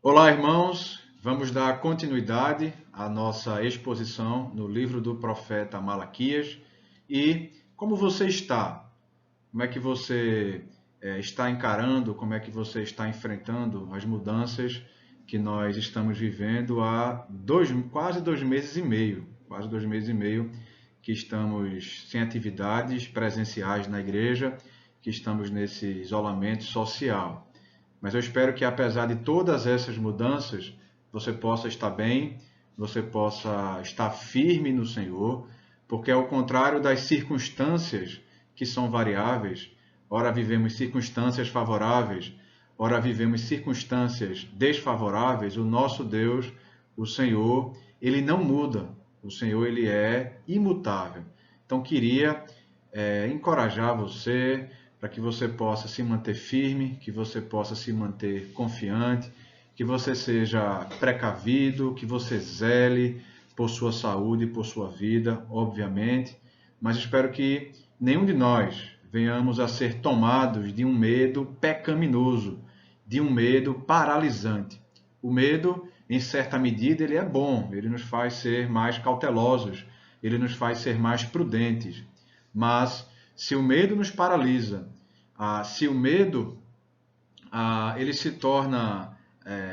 Olá, irmãos. Vamos dar continuidade à nossa exposição no livro do profeta Malaquias. E como você está? Como é que você está encarando? Como é que você está enfrentando as mudanças que nós estamos vivendo há quase 2 meses e meio, que estamos sem atividades presenciais na igreja, que estamos nesse isolamento social. Mas eu espero que, apesar de todas essas mudanças, você possa estar bem, você possa estar firme no Senhor, porque ao contrário das circunstâncias que são variáveis, ora vivemos circunstâncias favoráveis, ora vivemos circunstâncias desfavoráveis, o nosso Deus, o Senhor, ele não muda. O Senhor, ele é imutável. Então, queria encorajar você, para que você possa se manter firme, que você possa se manter confiante, que você seja precavido, que você zele por sua saúde e por sua vida, obviamente, mas espero que nenhum de nós venhamos a ser tomados de um medo pecaminoso, de um medo paralisante. O medo, em certa medida, ele é bom, ele nos faz ser mais cautelosos, ele nos faz ser mais prudentes, mas se o medo nos paralisa, se o medo ele se torna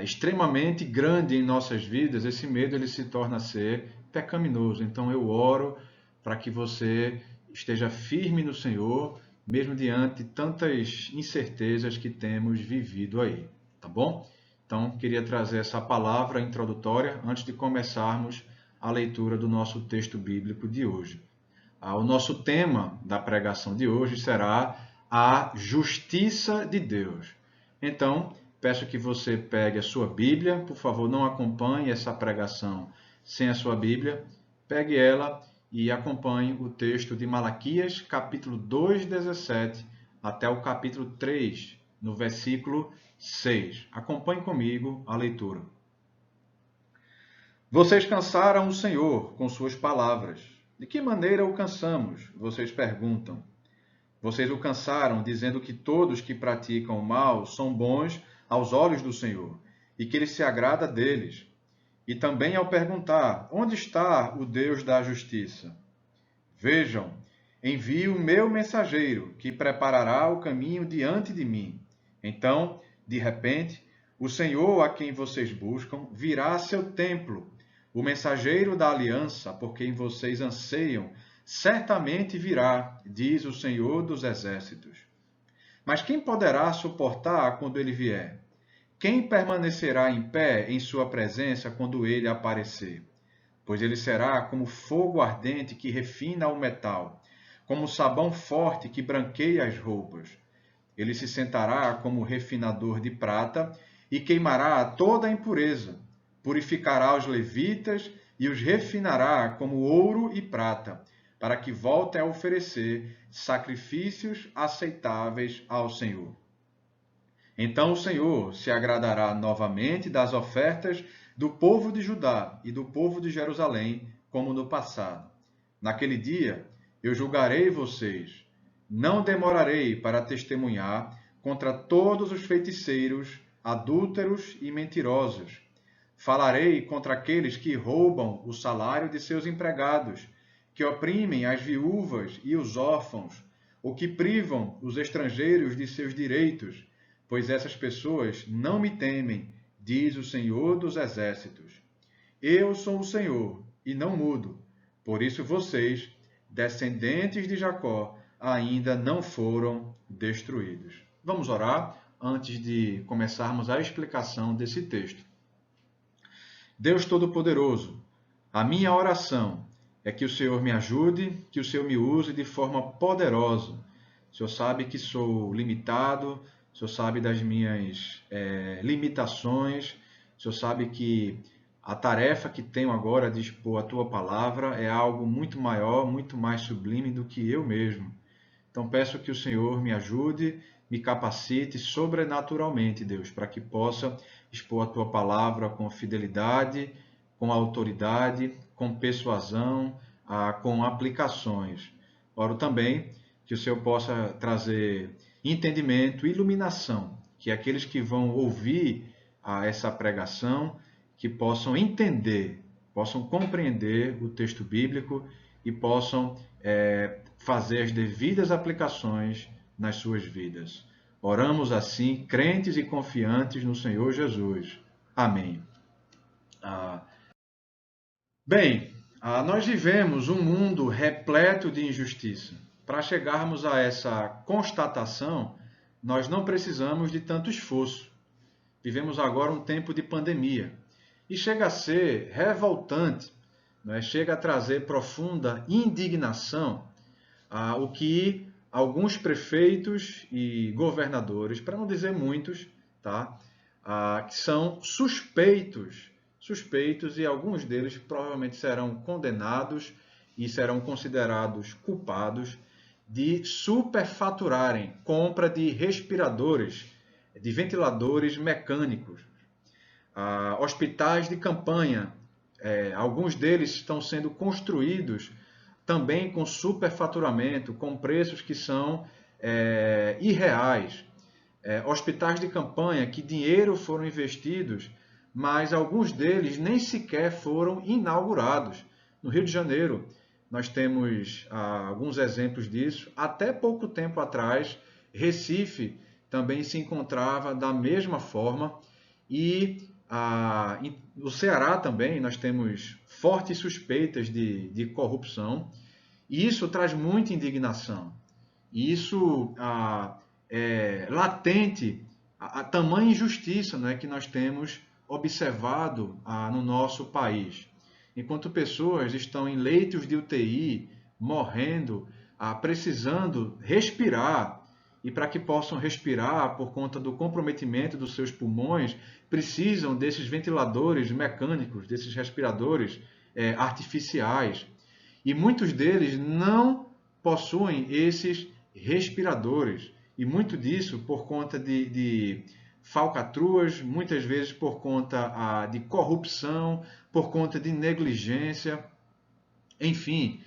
extremamente grande em nossas vidas, esse medo ele se torna ser pecaminoso. Então eu oro para que você esteja firme no Senhor, mesmo diante de tantas incertezas que temos vivido aí, tá bom? Então queria trazer essa palavra introdutória antes de começarmos a leitura do nosso texto bíblico de hoje. O nosso tema da pregação de hoje será a justiça de Deus. Então, peço que você pegue a sua Bíblia, por favor, não acompanhe essa pregação sem a sua Bíblia. Pegue ela e acompanhe o texto de Malaquias, capítulo 2, 17, até o capítulo 3, no versículo 6. Acompanhe comigo a leitura. Vocês cansaram o Senhor com suas palavras. De que maneira o cansamos? Vocês perguntam. Vocês o cansaram dizendo que todos que praticam o mal são bons aos olhos do Senhor e que ele se agrada deles. E também ao perguntar: onde está o Deus da justiça? Vejam, envio o meu mensageiro que preparará o caminho diante de mim. Então, de repente, o Senhor a quem vocês buscam virá a seu templo. O mensageiro da aliança, por quem vocês anseiam, certamente virá, diz o Senhor dos exércitos. Mas quem poderá suportar quando ele vier? Quem permanecerá em pé em sua presença quando ele aparecer? Pois ele será como fogo ardente que refina o metal, como sabão forte que branqueia as roupas. Ele se sentará como refinador de prata e queimará toda a impureza, purificará os levitas e os refinará como ouro e prata, para que voltem a oferecer sacrifícios aceitáveis ao Senhor. Então o Senhor se agradará novamente das ofertas do povo de Judá e do povo de Jerusalém, como no passado. Naquele dia eu julgarei vocês. Não demorarei para testemunhar contra todos os feiticeiros, adúlteros e mentirosos. Falarei contra aqueles que roubam o salário de seus empregados, que oprimem as viúvas e os órfãos, ou que privam os estrangeiros de seus direitos, pois essas pessoas não me temem, diz o Senhor dos exércitos. Eu sou o Senhor e não mudo. Por isso vocês, descendentes de Jacó, ainda não foram destruídos. Vamos orar antes de começarmos a explicação desse texto. Deus Todo-Poderoso, a minha oração é que o Senhor me ajude, que o Senhor me use de forma poderosa. O Senhor sabe que sou limitado, o Senhor sabe das minhas limitações, o Senhor sabe que a tarefa que tenho agora de expor a Tua palavra é algo muito maior, muito mais sublime do que eu mesmo. Então peço que o Senhor me ajude, me capacite sobrenaturalmente, Deus, para que possa expor a Tua palavra com fidelidade, com autoridade, com persuasão, com aplicações. Oro também que o Senhor possa trazer entendimento, iluminação, que aqueles que vão ouvir a essa pregação, que possam entender, possam compreender o texto bíblico e possam fazer as devidas aplicações nas suas vidas. Oramos assim, crentes e confiantes no Senhor Jesus. Amém. Bem, nós vivemos um mundo repleto de injustiça. Para chegarmos a essa constatação, nós não precisamos de tanto esforço. Vivemos agora um tempo de pandemia e chega a ser revoltante, não é? Chega a trazer profunda indignação o que alguns prefeitos e governadores, para não dizer muitos, tá? Que são suspeitos e alguns deles provavelmente serão condenados e serão considerados culpados de superfaturarem compra de respiradores, de ventiladores mecânicos, hospitais de campanha. Alguns deles estão sendo construídos também com superfaturamento, com preços que são irreais. Hospitais de campanha que dinheiro foram investidos, mas alguns deles nem sequer foram inaugurados. No Rio de Janeiro, nós temos alguns exemplos disso. Até pouco tempo atrás, Recife também se encontrava da mesma forma. E no Ceará também nós temos fortes suspeitas de corrupção. E isso traz muita indignação. Isso é latente a tamanha injustiça, né, que nós temos observado no nosso país. Enquanto pessoas estão em leitos de UTI, morrendo, precisando respirar, e para que possam respirar por conta do comprometimento dos seus pulmões, precisam desses ventiladores mecânicos, desses respiradores artificiais. E muitos deles não possuem esses respiradores. E muito disso por conta de falcatruas, muitas vezes por conta de corrupção, por conta de negligência. Enfim,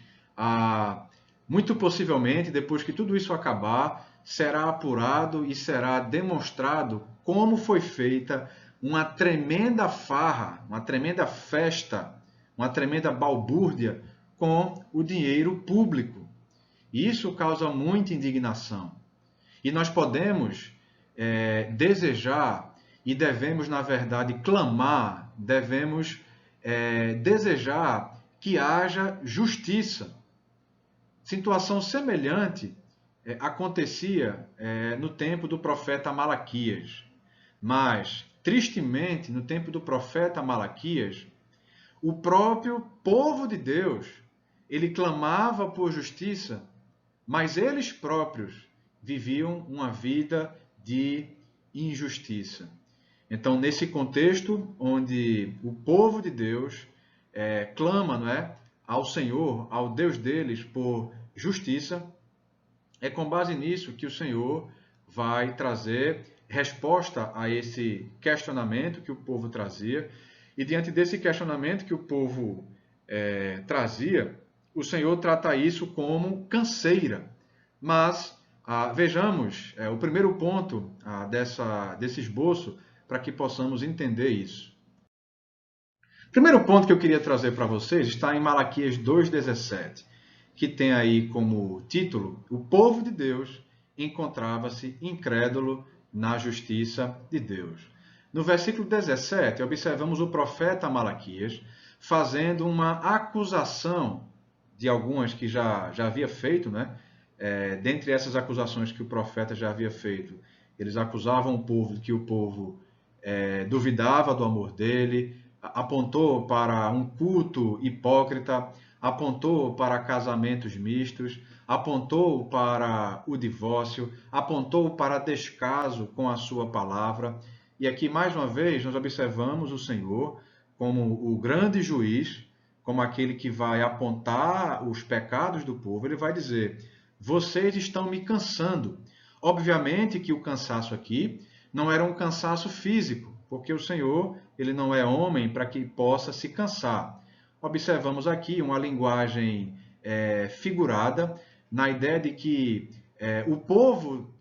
muito possivelmente, depois que tudo isso acabar, será apurado e será demonstrado como foi feita uma tremenda farra, uma tremenda festa, uma tremenda balbúrdia com o dinheiro público. E isso causa muita indignação. E nós podemos desejar e devemos, na verdade, clamar, devemos desejar que haja justiça. Situação semelhante acontecia no tempo do profeta Malaquias. Mas, tristemente, no tempo do profeta Malaquias, o próprio povo de Deus, ele clamava por justiça, mas eles próprios viviam uma vida de injustiça. Então, nesse contexto onde o povo de Deus clama, não é, ao Senhor, ao Deus deles, por justiça, é com base nisso que o Senhor vai trazer resposta a esse questionamento que o povo trazia. E diante desse questionamento que o povo trazia, o Senhor trata isso como canseira. Mas vejamos o primeiro ponto desse esboço para que possamos entender isso. O primeiro ponto que eu queria trazer para vocês está em Malaquias 2,17, que tem aí como título: o povo de Deus encontrava-se incrédulo na justiça de Deus. No versículo 17, observamos o profeta Malaquias fazendo uma acusação de algumas que já havia feito, né? Dentre essas acusações que o profeta já havia feito, eles acusavam o povo de que o povo duvidava do amor dele, apontou para um culto hipócrita, apontou para casamentos mistos, apontou para o divórcio, apontou para descaso com a sua palavra. E aqui, mais uma vez, nós observamos o Senhor como o grande juiz, como aquele que vai apontar os pecados do povo. Ele vai dizer: vocês estão me cansando. Obviamente que o cansaço aqui não era um cansaço físico, porque o Senhor, ele não é homem para que possa se cansar. Observamos aqui uma linguagem figurada, na ideia de que o povo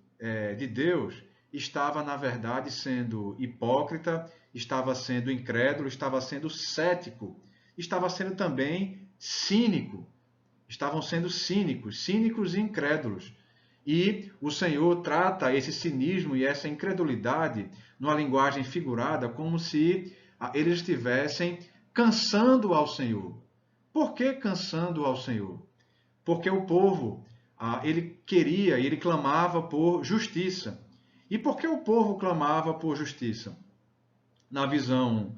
de Deus, estava, na verdade, sendo hipócrita, estava sendo incrédulo, estava sendo cético, estava sendo também cínico. Estavam sendo cínicos, cínicos e incrédulos. E o Senhor trata esse cinismo e essa incredulidade numa linguagem figurada, como se eles estivessem cansando ao Senhor. Por que cansando ao Senhor? Porque o povo, ele queria e ele clamava por justiça. E por que o povo clamava por justiça? Na visão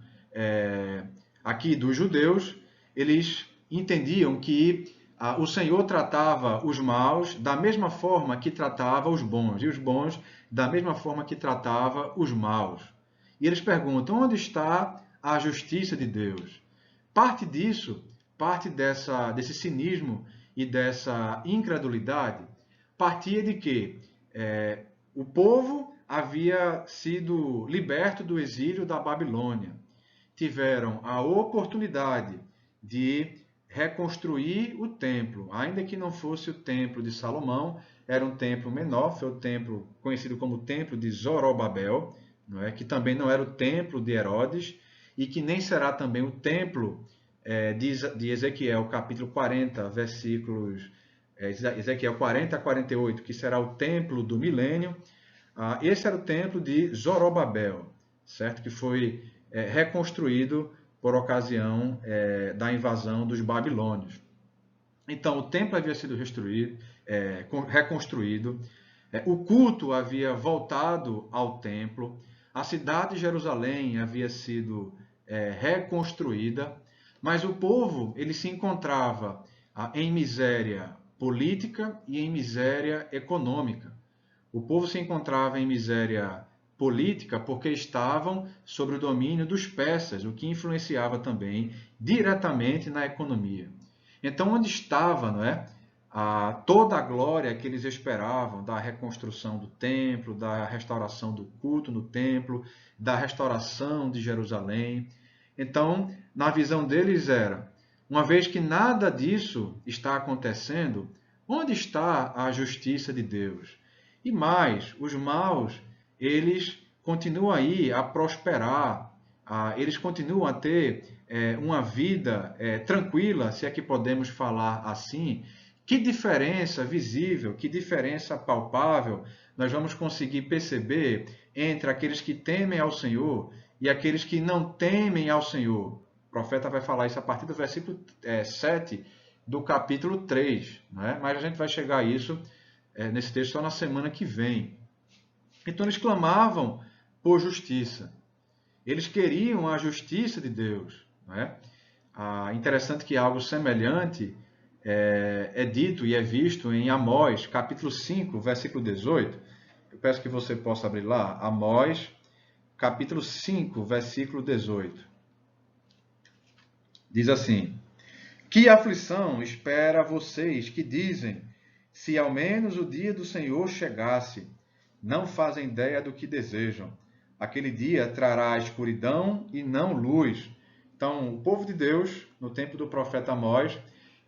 aqui dos judeus, eles entendiam que o Senhor tratava os maus da mesma forma que tratava os bons, e os bons da mesma forma que tratava os maus. E eles perguntam, onde está a justiça de Deus? Parte disso, parte desse cinismo e dessa incredulidade, partia de que o povo havia sido liberto do exílio da Babilônia. Tiveram a oportunidade de reconstruir o templo, ainda que não fosse o templo de Salomão, era um templo menor, foi o templo conhecido como o templo de Zorobabel, não é? Que também não era o templo de Herodes, e que nem será também o templo de Ezequiel, capítulo 40, versículos Ezequiel 40 a 48, que será o templo do milênio. Esse era o templo de Zorobabel, certo? Que foi reconstruído por ocasião da invasão dos babilônios. Então, o templo havia sido reconstruído, o culto havia voltado ao templo, a cidade de Jerusalém havia sido reconstruída, mas o povo ele se encontrava em miséria política e em miséria econômica. O povo se encontrava em miséria política porque estavam sob o domínio dos persas, o que influenciava também diretamente na economia. Então, onde estava, não é, toda a glória que eles esperavam da reconstrução do templo, da restauração do culto no templo, da restauração de Jerusalém? Então, na visão deles era, uma vez que nada disso está acontecendo, onde está a justiça de Deus? E mais, os maus, eles continuam aí a prosperar, eles continuam a ter uma vida tranquila, se é que podemos falar assim. Que diferença visível, que diferença palpável nós vamos conseguir perceber entre aqueles que temem ao Senhor e aqueles que não temem ao Senhor. O profeta vai falar isso a partir do versículo 7 do capítulo 3, não é? Mas a gente vai chegar a isso nesse texto só na semana que vem. Então eles clamavam por justiça. Eles queriam a justiça de Deus. Não é? Interessante que algo semelhante é dito e é visto em Amós, capítulo 5, versículo 18. Eu peço que você possa abrir lá, Amós, capítulo 5, versículo 18. Diz assim: que aflição espera vocês que dizem, se ao menos o dia do Senhor chegasse, não fazem ideia do que desejam. Aquele dia trará escuridão e não luz. Então, o povo de Deus, no tempo do profeta Amós,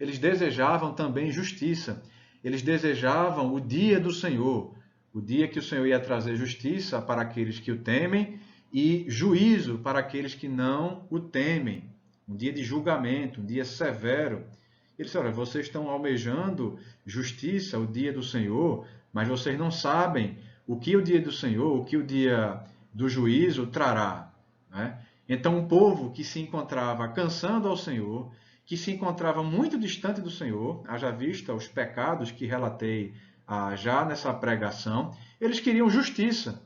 eles desejavam também justiça. Eles desejavam o dia do Senhor, o dia que o Senhor ia trazer justiça para aqueles que o temem e juízo para aqueles que não o temem. Um dia de julgamento, um dia severo. Ele disse, olha, vocês estão almejando justiça, o dia do Senhor, mas vocês não sabem o que o dia do Senhor, o que o dia do juízo trará. Né? Então, um povo que se encontrava cansando ao Senhor, que se encontrava muito distante do Senhor, haja vista os pecados que relatei já nessa pregação, eles queriam justiça.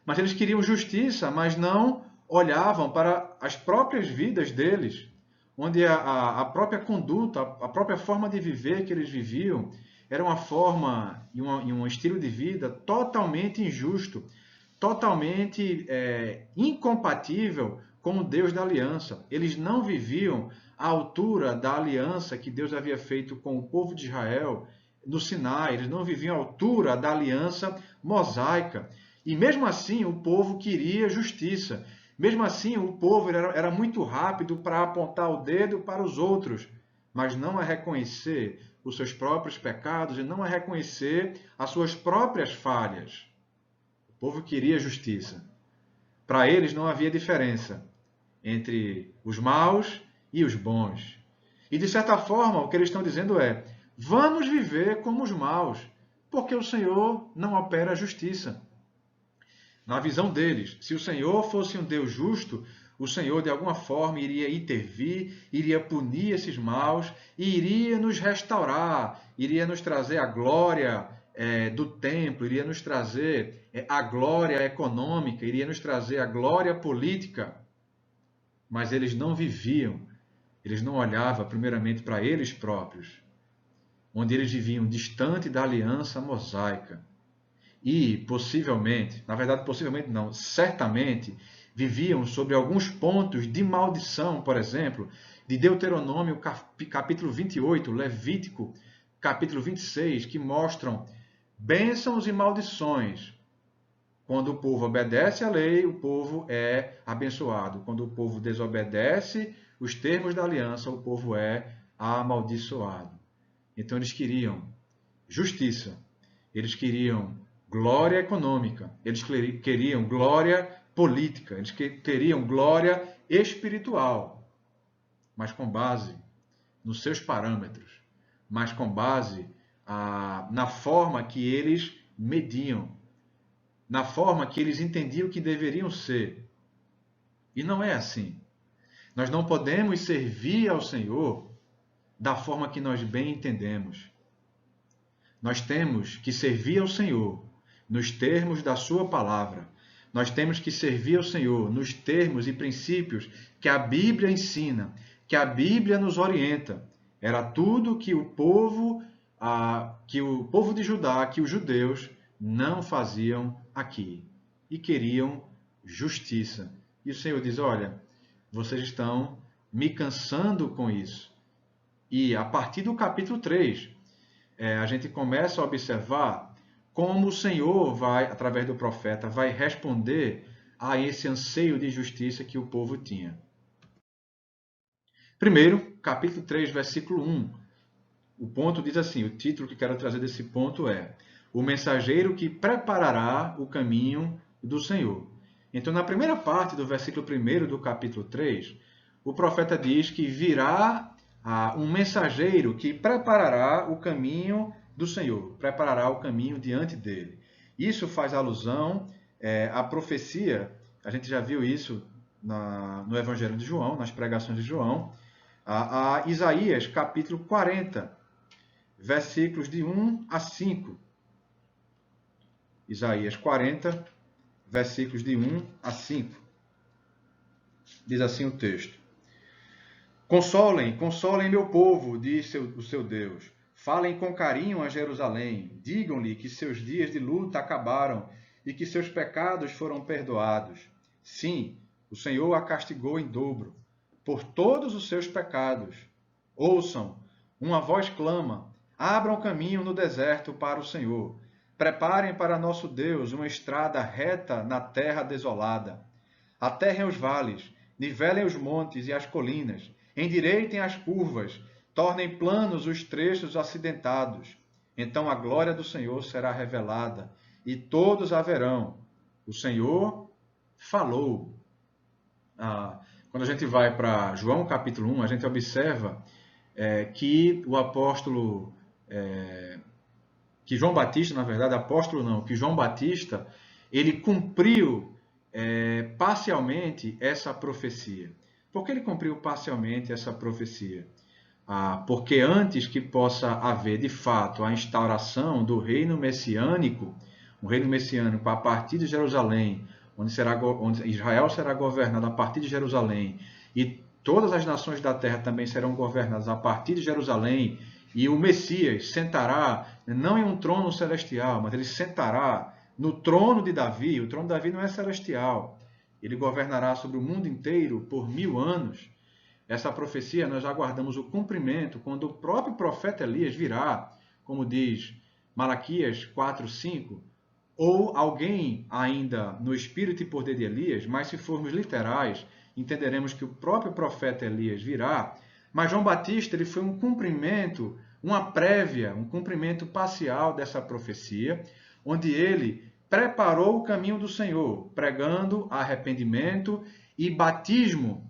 Mas eles queriam justiça, mas não olhavam para as próprias vidas deles, onde a própria conduta, a própria forma de viver que eles viviam, era uma forma e um estilo de vida totalmente injusto, totalmente incompatível com o Deus da aliança. Eles não viviam à altura da aliança que Deus havia feito com o povo de Israel no Sinai. Eles não viviam à altura da aliança mosaica. E mesmo assim, o povo queria justiça. Mesmo assim, o povo era muito rápido para apontar o dedo para os outros, mas não a reconhecer os seus próprios pecados e não a reconhecer as suas próprias falhas. O povo queria justiça. Para eles não havia diferença entre os maus e os bons. E, de certa forma, o que eles estão dizendo é: vamos viver como os maus, porque o Senhor não opera a justiça. Na visão deles, se o Senhor fosse um Deus justo, o Senhor, de alguma forma, iria intervir, iria punir esses maus e iria nos restaurar, iria nos trazer a glória do templo, iria nos trazer a glória econômica, iria nos trazer a glória política. Mas eles não viviam, eles não olhavam primeiramente para eles próprios, onde eles viviam distante da aliança mosaica. E possivelmente, na verdade possivelmente não, certamente, viviam sobre alguns pontos de maldição, por exemplo, de Deuteronômio capítulo 28, Levítico capítulo 26, que mostram bênçãos e maldições. Quando o povo obedece à lei, o povo é abençoado. Quando o povo desobedece os termos da aliança, o povo é amaldiçoado. Então eles queriam justiça, eles queriam glória econômica, eles queriam glória política, eles queriam glória espiritual, mas com base nos seus parâmetros, mas com base na forma que eles mediam, na forma que eles entendiam que deveriam ser. E não é assim. Nós não podemos servir ao Senhor da forma que nós bem entendemos. Nós temos que servir ao Senhor nos termos da sua palavra. Nós temos que servir ao Senhor nos termos e princípios que a Bíblia ensina, que a Bíblia nos orienta. Era tudo que o povo de Judá, que os judeus não faziam aqui. E queriam justiça. E o Senhor diz: olha, vocês estão me cansando com isso. E a partir do capítulo 3, a gente começa a observar como o Senhor vai, através do profeta, vai responder a esse anseio de justiça que o povo tinha. Primeiro, capítulo 3, versículo 1. O ponto diz assim, o título que quero trazer desse ponto é: o mensageiro que preparará o caminho do Senhor. Então, na primeira parte do versículo 1 do capítulo 3, o profeta diz que virá um mensageiro que preparará o caminho do Senhor, preparará o caminho diante dele. Isso faz alusão à profecia, a gente já viu isso no Evangelho de João, nas pregações de João, a Isaías capítulo 40, versículos de 1 a 5. Isaías 40, versículos de 1 a 5. Diz assim o texto: Consolem, consolem meu povo, diz o seu Deus. Falem com carinho a Jerusalém. Digam-lhe que seus dias de luta acabaram e que seus pecados foram perdoados. Sim, o Senhor a castigou em dobro por todos os seus pecados. Ouçam, uma voz clama: abram caminho no deserto para o Senhor. Preparem para nosso Deus uma estrada reta na terra desolada. Aterrem os vales, nivelem os montes e as colinas, endireitem as curvas, tornem planos os trechos acidentados. Então a glória do Senhor será revelada, e todos a verão. O Senhor falou. Quando a gente vai para João capítulo 1, a gente observa que o apóstolo, que João Batista, na verdade, apóstolo não, que João Batista, ele cumpriu parcialmente essa profecia. Por que ele cumpriu parcialmente essa profecia? Porque antes que possa haver, de fato, a instauração do reino messiânico, um reino messiânico a partir de Jerusalém, onde Israel será governado a partir de Jerusalém, e todas as nações da terra também serão governadas a partir de Jerusalém, e o Messias sentará, não em um trono celestial, mas ele sentará no trono de Davi. O trono de Davi não é celestial. Ele governará sobre o mundo inteiro por 1000 anos. Essa profecia nós aguardamos o cumprimento quando o próprio profeta Elias virá, como diz Malaquias 4:5, ou alguém ainda no espírito e poder de Elias, mas se formos literais, entenderemos que o próprio profeta Elias virá. Mas João Batista ele foi um cumprimento, uma prévia, um cumprimento parcial dessa profecia, onde ele preparou o caminho do Senhor, pregando arrependimento e batismo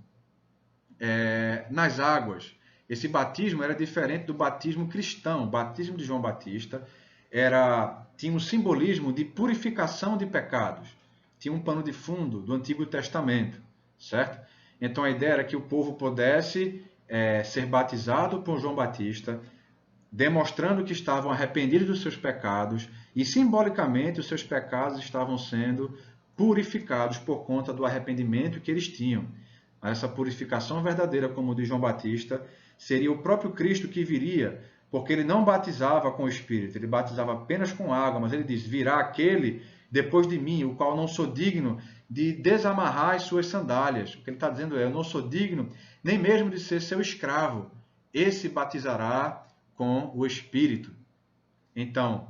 nas águas. Esse batismo era diferente do batismo cristão. O batismo de João Batista tinha um simbolismo de purificação de pecados. Tinha um pano de fundo do Antigo Testamento, certo? Então a ideia era que o povo pudesse ser batizado por João Batista, demonstrando que estavam arrependidos dos seus pecados e simbolicamente os seus pecados estavam sendo purificados por conta do arrependimento que eles tinham. Essa purificação verdadeira, como diz João Batista, seria o próprio Cristo que viria, porque ele não batizava com o Espírito, ele batizava apenas com água, mas ele diz, virá aquele depois de mim, o qual não sou digno de desamarrar as suas sandálias. O que ele está dizendo é, eu não sou digno nem mesmo de ser seu escravo. Esse batizará com o Espírito. Então,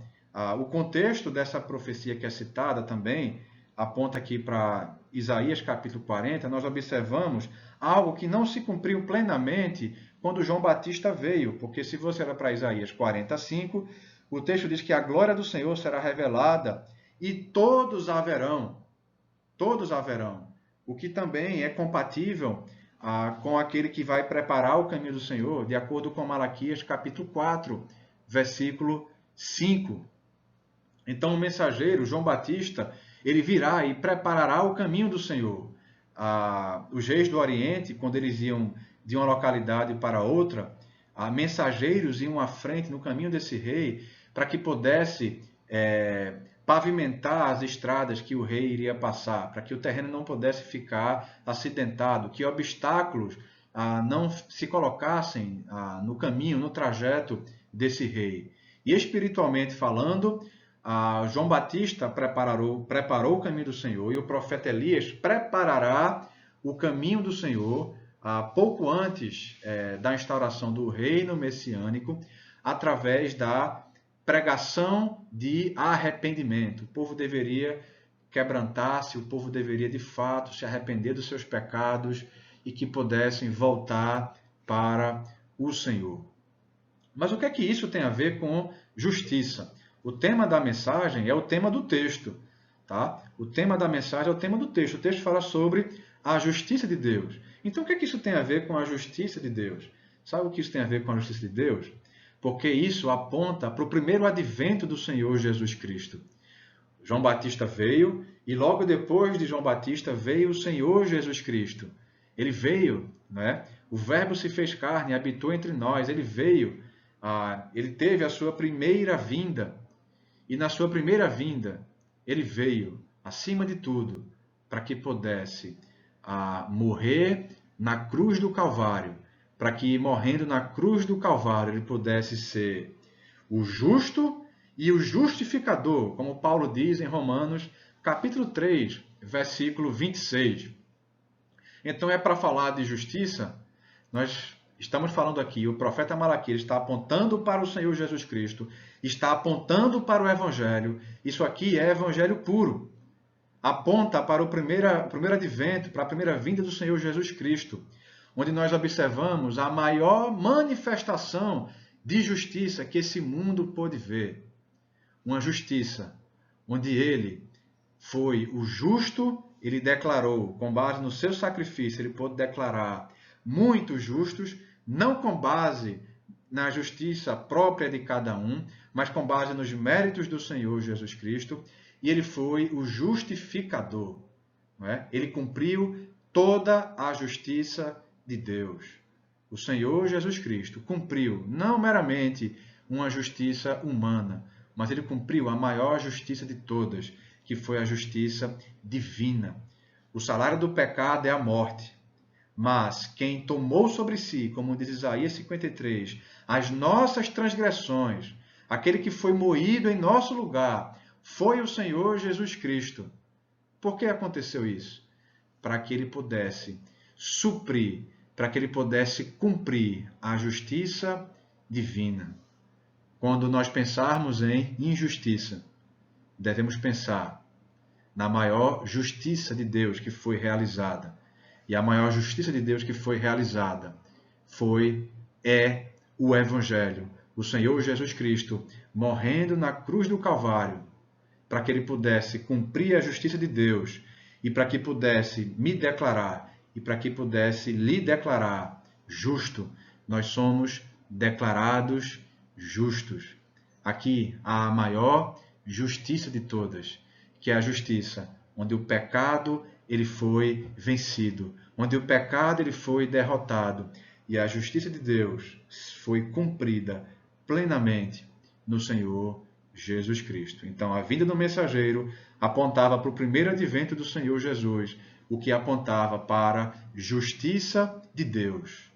o contexto dessa profecia que é citada também aponta aqui para Isaías capítulo 40, nós observamos algo que não se cumpriu plenamente quando João Batista veio, porque se você olhar para Isaías 45, o texto diz que a glória do Senhor será revelada e todos a verão, o que também é compatível com aquele que vai preparar o caminho do Senhor, de acordo com Malaquias capítulo 4, versículo 5. Então o mensageiro, João Batista, ele virá e preparará o caminho do Senhor. Os reis do Oriente, quando eles iam de uma localidade para outra, mensageiros iam à frente no caminho desse rei para que pudesse pavimentar as estradas que o rei iria passar, para que o terreno não pudesse ficar acidentado, que obstáculos não se colocassem no caminho, no trajeto desse rei. E espiritualmente falando, João Batista preparou o caminho do Senhor e o profeta Elias preparará o caminho do Senhor pouco antes da instauração do reino messiânico, através da pregação de arrependimento. O povo deveria quebrantar-se, o povo deveria de fato se arrepender dos seus pecados e que pudessem voltar para o Senhor. Mas o que é que isso tem a ver com justiça? O tema da mensagem é o tema do texto, tá? O tema da mensagem é o tema do texto. O texto fala sobre a justiça de Deus. Então, o que é que isso tem a ver com a justiça de Deus? Sabe o que isso tem a ver com a justiça de Deus? Porque isso aponta para o primeiro advento do Senhor Jesus Cristo. João Batista veio e logo depois de João Batista veio o Senhor Jesus Cristo. Ele veio, né? O Verbo se fez carne e habitou entre nós. Ele veio, ele teve a sua primeira vinda. E na sua primeira vinda, ele veio, acima de tudo, para que pudesse morrer na cruz do Calvário, para que, morrendo na cruz do Calvário, ele pudesse ser o justo e o justificador, como Paulo diz em Romanos, capítulo 3, versículo 26. Então, para falar de justiça, nós estamos falando aqui, o profeta Malaquias está apontando para o Senhor Jesus Cristo, está apontando para o Evangelho. Isso aqui é Evangelho puro. Aponta para o primeiro advento, para a primeira vinda do Senhor Jesus Cristo, onde nós observamos a maior manifestação de justiça que esse mundo pôde ver. Uma justiça onde ele foi o justo, ele declarou, com base no seu sacrifício, ele pôde declarar muitos justos, não com base na justiça própria de cada um, mas com base nos méritos do Senhor Jesus Cristo, e ele foi o justificador. Não é? Ele cumpriu toda a justiça de Deus. O Senhor Jesus Cristo cumpriu não meramente uma justiça humana, mas ele cumpriu a maior justiça de todas, que foi a justiça divina. O salário do pecado é a morte. Mas quem tomou sobre si, como diz Isaías 53, as nossas transgressões, aquele que foi moído em nosso lugar, foi o Senhor Jesus Cristo. Por que aconteceu isso? Para que ele pudesse suprir, para que ele pudesse cumprir a justiça divina. Quando nós pensarmos em injustiça, devemos pensar na maior justiça de Deus que foi realizada. E a maior justiça de Deus que foi realizada é o Evangelho. O Senhor Jesus Cristo morrendo na cruz do Calvário para que ele pudesse cumprir a justiça de Deus e para que pudesse me declarar e para que pudesse lhe declarar justo, nós somos declarados justos. Aqui há a maior justiça de todas, que é a justiça onde o pecado ele foi vencido, onde o pecado ele foi derrotado e a justiça de Deus foi cumprida plenamente no Senhor Jesus Cristo. Então, a vinda do mensageiro apontava para o primeiro advento do Senhor Jesus, o que apontava para a justiça de Deus.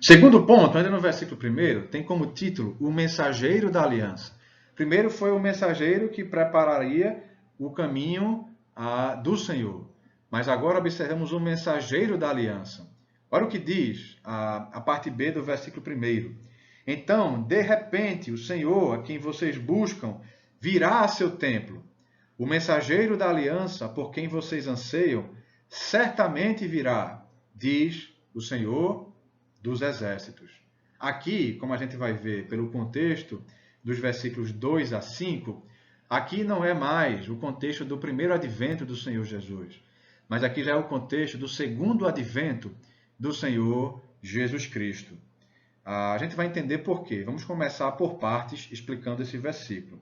Segundo ponto, ainda no versículo 1, tem como título o mensageiro da aliança. Primeiro foi o mensageiro que prepararia o caminho do Senhor. Mas agora observamos o mensageiro da aliança. Olha o que diz a parte B do versículo 1. Então, de repente, o Senhor, a quem vocês buscam, virá a seu templo. O mensageiro da aliança, por quem vocês anseiam, certamente virá, diz o Senhor dos exércitos. Aqui, como a gente vai ver pelo contexto dos versículos 2 a 5, aqui não é mais o contexto do primeiro advento do Senhor Jesus, mas aqui já é o contexto do segundo advento do Senhor Jesus Cristo. A gente vai entender por quê. Vamos começar por partes, explicando esse versículo.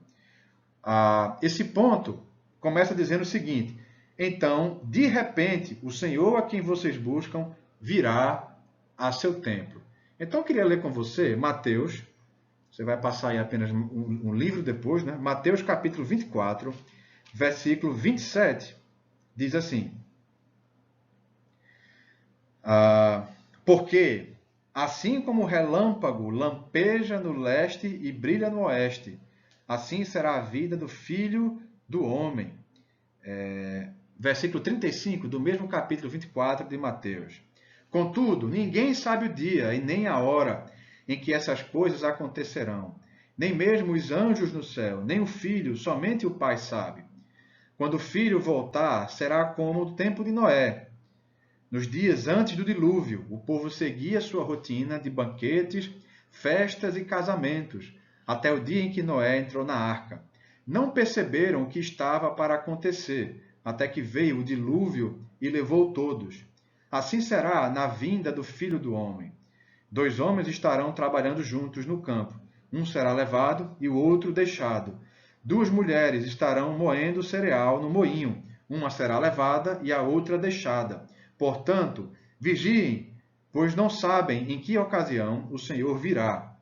Esse ponto começa dizendo o seguinte: então, de repente, o Senhor a quem vocês buscam virá a seu templo. Então, eu queria ler com você Mateus. Você vai passar aí apenas um livro depois, né? Mateus capítulo 24, versículo 27. Diz assim: porque assim como o relâmpago lampeja no leste e brilha no oeste, assim será a vida do Filho do Homem. Versículo 35 do mesmo capítulo 24 de Mateus. Contudo, ninguém sabe o dia e nem a hora em que essas coisas acontecerão. Nem mesmo os anjos no céu, nem o Filho, somente o Pai sabe. Quando o Filho voltar, será como o tempo de Noé. Nos dias antes do dilúvio, o povo seguia sua rotina de banquetes, festas e casamentos, até o dia em que Noé entrou na arca. Não perceberam o que estava para acontecer, até que veio o dilúvio e levou todos. Assim será na vinda do Filho do Homem. 2 homens estarão trabalhando juntos no campo. Um será levado e o outro deixado. 2 mulheres estarão moendo cereal no moinho. Uma será levada e a outra deixada. Portanto, vigiem, pois não sabem em que ocasião o Senhor virá.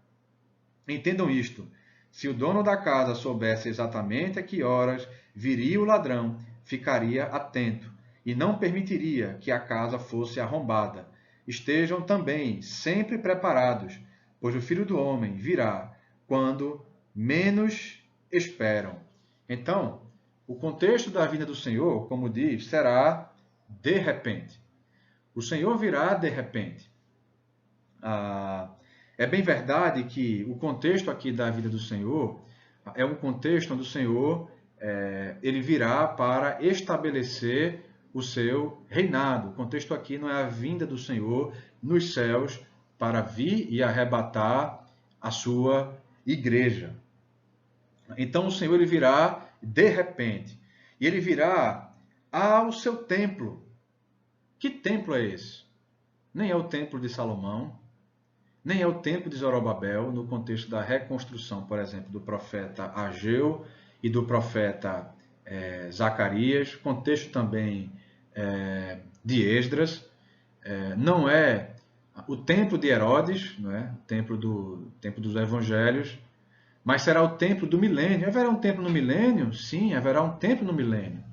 Entendam isto. Se o dono da casa soubesse exatamente a que horas viria o ladrão, ficaria atento e não permitiria que a casa fosse arrombada. Estejam também sempre preparados, pois o Filho do Homem virá quando menos esperam. Então, o contexto da vinda do Senhor, como diz, será de repente. O Senhor virá de repente. É bem verdade que o contexto aqui da vida do Senhor é um contexto onde o Senhor ele virá para estabelecer o seu reinado. O contexto aqui não é a vinda do Senhor nos céus para vir e arrebatar a sua igreja. Então o Senhor ele virá de repente. E ele virá ao seu templo. Que templo é esse? Nem é o templo de Salomão, nem é o templo de Zorobabel, no contexto da reconstrução, por exemplo, do profeta Ageu e do profeta Zacarias, contexto também de Esdras. Não é o templo de Herodes, não é? O templo dos evangelhos, mas será o templo do milênio. Haverá um templo no milênio? Sim, haverá um templo no milênio.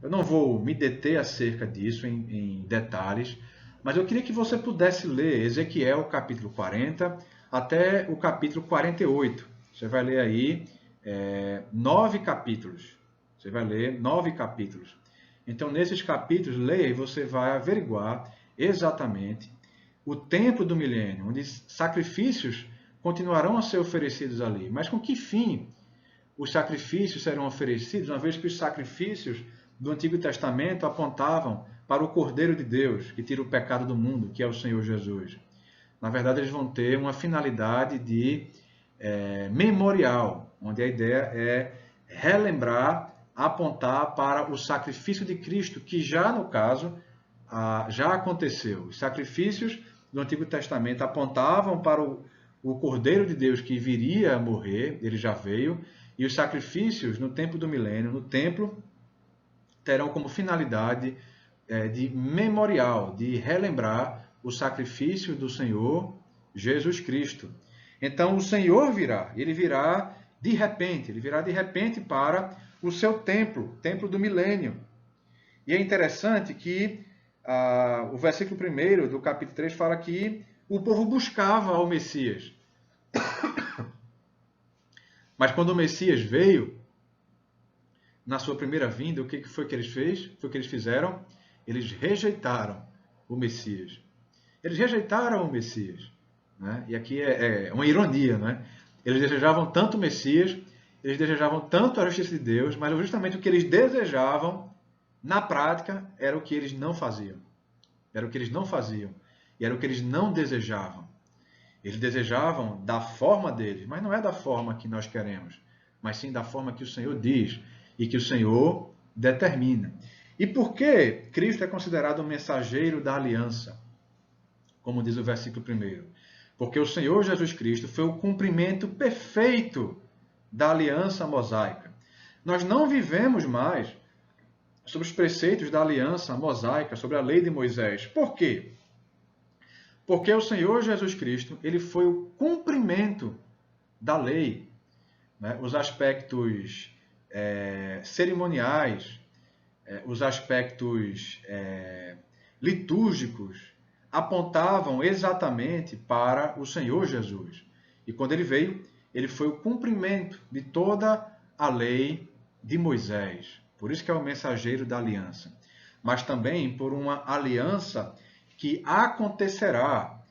Eu não vou me deter acerca disso em detalhes, mas eu queria que você pudesse ler Ezequiel capítulo 40 até o capítulo 48. Você vai ler aí 9 capítulos. Você vai ler 9 capítulos. Então, nesses capítulos, leia e você vai averiguar exatamente o templo do milênio, onde sacrifícios continuarão a ser oferecidos ali. Mas com que fim os sacrifícios serão oferecidos, uma vez que os sacrifícios do Antigo Testamento apontavam para o Cordeiro de Deus, que tira o pecado do mundo, que é o Senhor Jesus. Na verdade, eles vão ter uma finalidade de memorial, onde a ideia é relembrar, apontar para o sacrifício de Cristo, que já, no caso, já aconteceu. Os sacrifícios do Antigo Testamento apontavam para o Cordeiro de Deus que viria a morrer, ele já veio, e os sacrifícios no tempo do milênio, no templo, terão como finalidade de memorial, de relembrar o sacrifício do Senhor Jesus Cristo. Então o Senhor virá, ele virá de repente para o seu templo, templo do milênio. E é interessante que o versículo 1 do capítulo 3 fala que o povo buscava o Messias. Mas quando o Messias veio, na sua primeira vinda, o que foi que eles fez? Foi o que eles fizeram? Eles rejeitaram o Messias. Eles rejeitaram o Messias. Né? E aqui é uma ironia. Né? Eles desejavam tanto o Messias, eles desejavam tanto a justiça de Deus, mas justamente o que eles desejavam, na prática, era o que eles não faziam. Era o que eles não faziam. E era o que eles não desejavam. Eles desejavam da forma deles, mas não é da forma que nós queremos, mas sim da forma que o Senhor diz e que o Senhor determina. E por que Cristo é considerado o mensageiro da aliança? Como diz o versículo 1. Porque o Senhor Jesus Cristo foi o cumprimento perfeito da aliança mosaica. Nós não vivemos mais sobre os preceitos da aliança mosaica, sobre a lei de Moisés. Por quê? Porque o Senhor Jesus Cristo, ele foi o cumprimento da lei. Né? Os aspectos cerimoniais, os aspectos litúrgicos, apontavam exatamente para o Senhor Jesus. E quando ele veio, ele foi o cumprimento de toda a lei de Moisés. Por isso que é o mensageiro da aliança. Mas também por uma aliança que acontecerá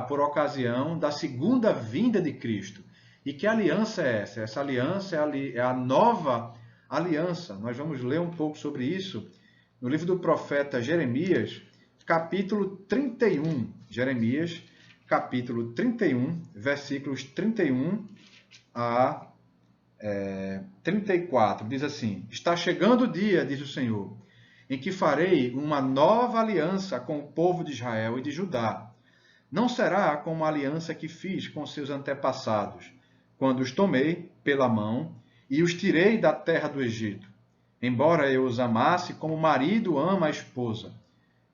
por ocasião da segunda vinda de Cristo. E que aliança é essa? Essa aliança é a nova aliança. Nós vamos ler um pouco sobre isso no livro do profeta Jeremias, capítulo 31. Jeremias, capítulo 31, versículos 31 a 34. Diz assim: Está chegando o dia, diz o Senhor, em que farei uma nova aliança com o povo de Israel e de Judá. Não será como a aliança que fiz com seus antepassados, quando os tomei pela mão e os tirei da terra do Egito. Embora eu os amasse como o marido ama a esposa,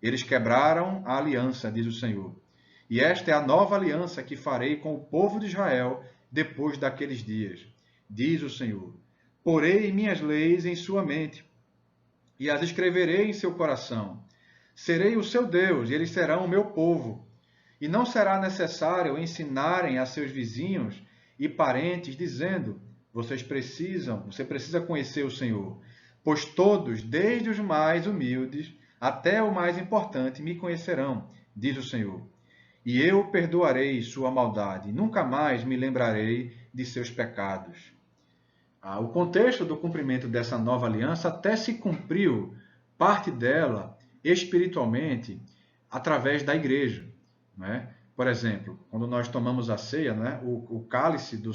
eles quebraram a aliança, diz o Senhor. E esta é a nova aliança que farei com o povo de Israel depois daqueles dias, diz o Senhor. Porei minhas leis em sua mente e as escreverei em seu coração. Serei o seu Deus e eles serão o meu povo. E não será necessário ensinarem a seus vizinhos e parentes, dizendo: você precisa conhecer o Senhor. Pois todos, desde os mais humildes até o mais importante, me conhecerão, diz o Senhor. E eu perdoarei sua maldade, e nunca mais me lembrarei de seus pecados. O contexto do cumprimento dessa nova aliança até se cumpriu, parte dela, espiritualmente, através da igreja. Não é? Por exemplo, quando nós tomamos a ceia, não é? O cálice do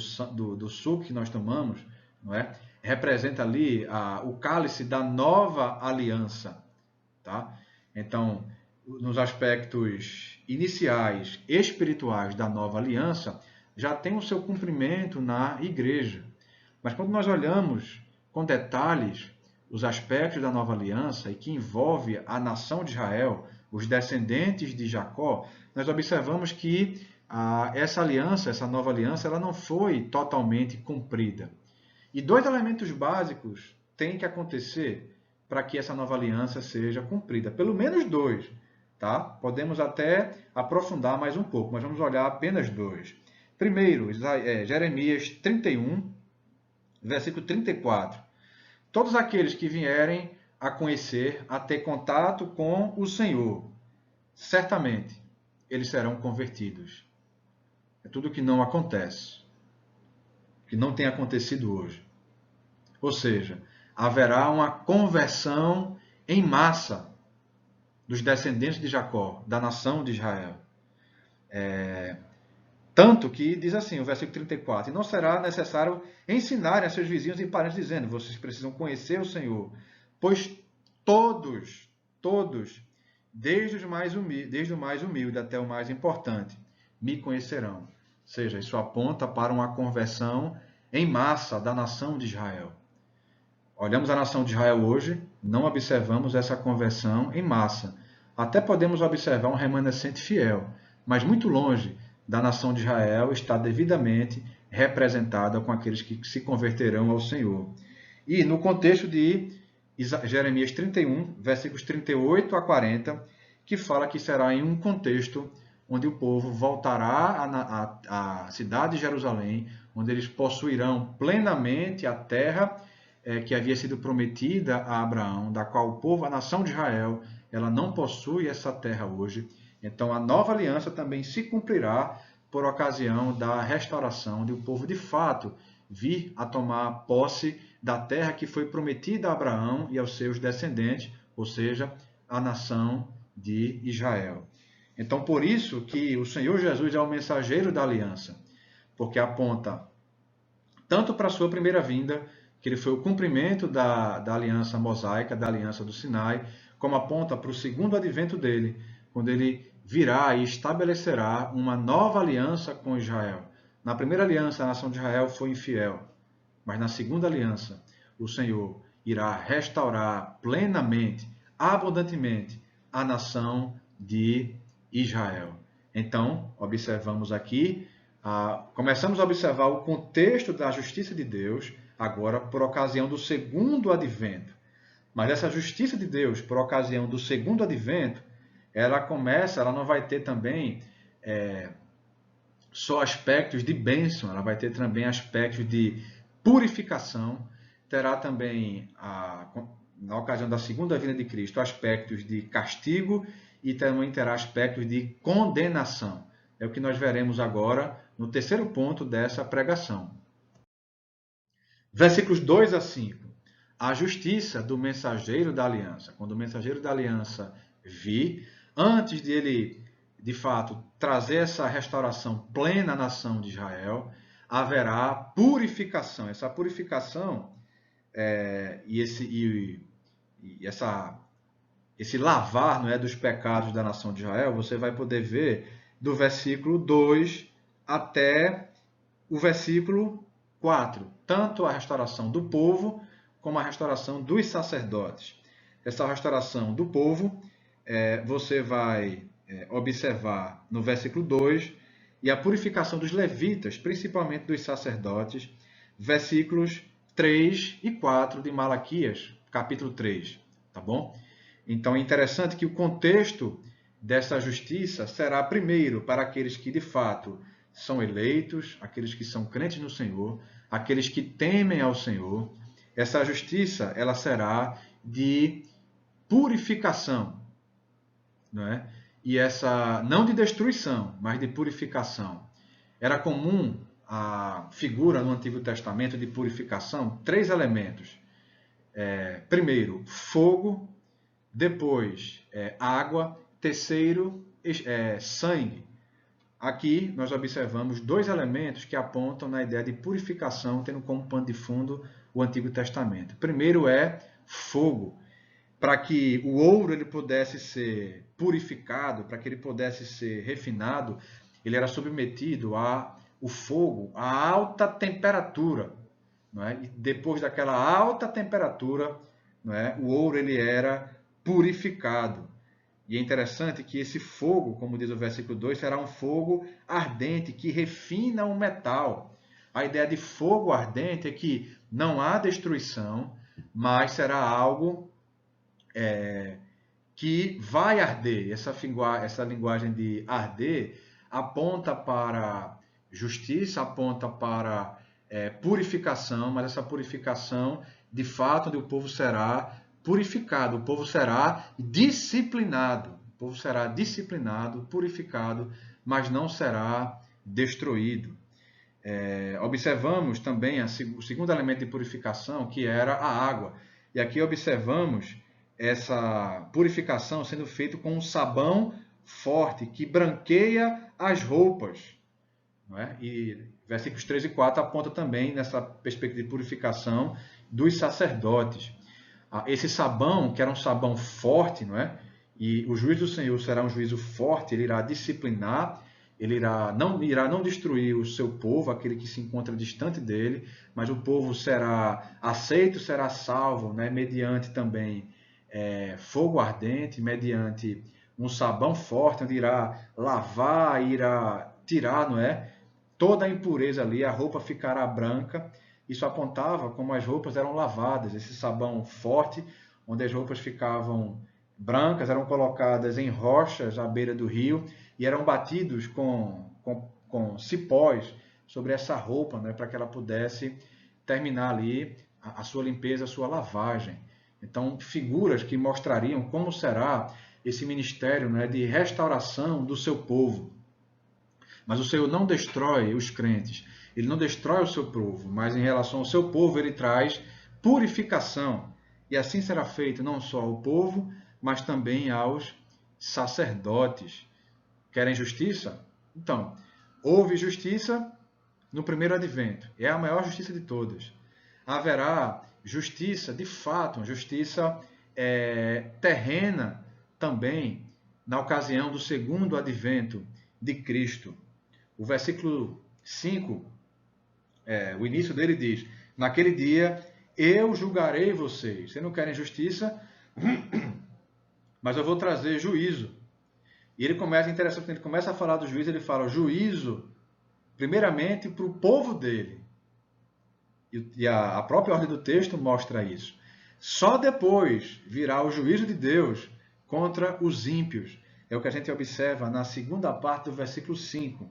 suco que nós tomamos, não é? Representa ali o cálice da nova aliança. Tá? Então, nos aspectos iniciais, espirituais da nova aliança, já tem o seu cumprimento na igreja. Mas quando nós olhamos com detalhes os aspectos da nova aliança e que envolve a nação de Israel, os descendentes de Jacó, nós observamos que essa aliança, essa nova aliança, ela não foi totalmente cumprida. E dois elementos básicos têm que acontecer para que essa nova aliança seja cumprida. Pelo menos dois. Tá? Podemos até aprofundar mais um pouco, mas vamos olhar apenas dois. Primeiro, Jeremias 31, versículo 34. Todos aqueles que vierem a conhecer, a ter contato com o Senhor, certamente eles serão convertidos. É tudo que não acontece, que não tem acontecido hoje. Ou seja, haverá uma conversão em massa dos descendentes de Jacó, da nação de Israel. Tanto que diz assim, o versículo 34, e não será necessário ensinarem a seus vizinhos e parentes, dizendo, vocês precisam conhecer o Senhor, pois todos, desde o mais humilde até o mais importante, me conhecerão. Ou seja, isso aponta para uma conversão em massa da nação de Israel. Olhamos a nação de Israel hoje, não observamos essa conversão em massa. Até podemos observar um remanescente fiel, mas muito longe da nação de Israel está devidamente representada com aqueles que se converterão ao Senhor. E no contexto de Jeremias 31, versículos 38 a 40, que fala que será em um contexto onde o povo voltará à cidade de Jerusalém, onde eles possuirão plenamente a terra que havia sido prometida a Abraão, da qual o povo, a nação de Israel, ela não possui essa terra hoje. Então a nova aliança também se cumprirá por ocasião da restauração de o povo de fato vir a tomar posse da terra que foi prometida a Abraão e aos seus descendentes, ou seja, a nação de Israel. Então por isso que o Senhor Jesus é o mensageiro da aliança, porque aponta tanto para a sua primeira vinda, que ele foi o cumprimento da aliança mosaica, da aliança do Sinai, como aponta para o segundo advento dele, quando ele virá e estabelecerá uma nova aliança com Israel. Na primeira aliança, a nação de Israel foi infiel, mas na segunda aliança, o Senhor irá restaurar plenamente, abundantemente, a nação de Israel. Então, observamos aqui, começamos a observar o contexto da justiça de Deus, agora por ocasião do segundo advento. Mas essa justiça de Deus, por ocasião do segundo advento, ela não vai ter também só aspectos de bênção, ela vai ter também aspectos de purificação, terá também, na ocasião da segunda vinda de Cristo, aspectos de castigo e também terá aspectos de condenação. É o que nós veremos agora no terceiro ponto dessa pregação. Versículos 2 a 5. A justiça do mensageiro da aliança. Quando o mensageiro da aliança vir, antes de ele, de fato, trazer essa restauração plena à nação de Israel, haverá purificação. Essa purificação esse lavar, não é, dos pecados da nação de Israel, você vai poder ver do versículo 2 até o versículo 4. Tanto a restauração do povo, como a restauração dos sacerdotes. Essa restauração do povo, você vai observar no versículo 2, e a purificação dos levitas, principalmente dos sacerdotes, versículos 3 e 4 de Malaquias, capítulo 3, tá bom? Então é interessante que o contexto dessa justiça será primeiro para aqueles que de fato são eleitos, aqueles que são crentes no Senhor, aqueles que temem ao Senhor. Essa justiça, ela será de purificação, não é? E essa, não de destruição, mas de purificação. Era comum a figura no Antigo Testamento de purificação, 3 elementos. Primeiro, fogo, depois, água, terceiro, sangue. Aqui nós observamos 2 elementos que apontam na ideia de purificação, tendo como pano de fundo o Antigo Testamento. Primeiro é fogo. Para que o ouro ele pudesse ser purificado, para que ele pudesse ser refinado, ele era submetido ao fogo, a alta temperatura. Não é? E depois daquela alta temperatura, não é? O ouro ele era purificado. E é interessante que esse fogo, como diz o versículo 2, será um fogo ardente que refina o metal. A ideia de fogo ardente é que não há destruição, mas será algo que vai arder. Essa linguagem de arder aponta para justiça, aponta para purificação, mas essa purificação, de fato, o povo será purificado, o povo será disciplinado. O povo será disciplinado, purificado, mas não será destruído. Observamos também o segundo elemento de purificação, que era a água. E aqui observamos essa purificação sendo feita com um sabão forte, que branqueia as roupas. não é? E versículos 3 e 4 apontam também nessa perspectiva de purificação dos sacerdotes. Esse sabão, que era um sabão forte, não é? E o juízo do Senhor será um juízo forte, ele irá disciplinar, ele irá não destruir o seu povo, aquele que se encontra distante dele, mas o povo será aceito, será salvo, né? Mediante também fogo ardente, mediante um sabão forte, onde irá lavar, irá tirar, não é? Toda a impureza ali, a roupa ficará branca. Isso apontava como as roupas eram lavadas, esse sabão forte, onde as roupas ficavam brancas, eram colocadas em rochas à beira do rio e eram batidos com cipós sobre essa roupa, né, para que ela pudesse terminar ali a sua limpeza, a sua lavagem. Então, figuras que mostrariam como será esse ministério, né, de restauração do seu povo. Mas o Senhor não destrói os crentes, ele não destrói o seu povo, mas em relação ao seu povo ele traz purificação. E assim será feito não só ao povo, mas também aos sacerdotes. Querem justiça? Então, houve justiça no primeiro advento. É a maior justiça de todas. Haverá justiça, de fato, uma justiça terrena também na ocasião do segundo advento de Cristo. O versículo 5, o início dele diz: naquele dia eu julgarei vocês. Vocês não querem justiça, mas eu vou trazer juízo. E ele começa, interessante, ele começa a falar do juízo, ele fala juízo, primeiramente, para o povo dele. E a própria ordem do texto mostra isso. Só depois virá o juízo de Deus contra os ímpios. É o que a gente observa na segunda parte do versículo 5.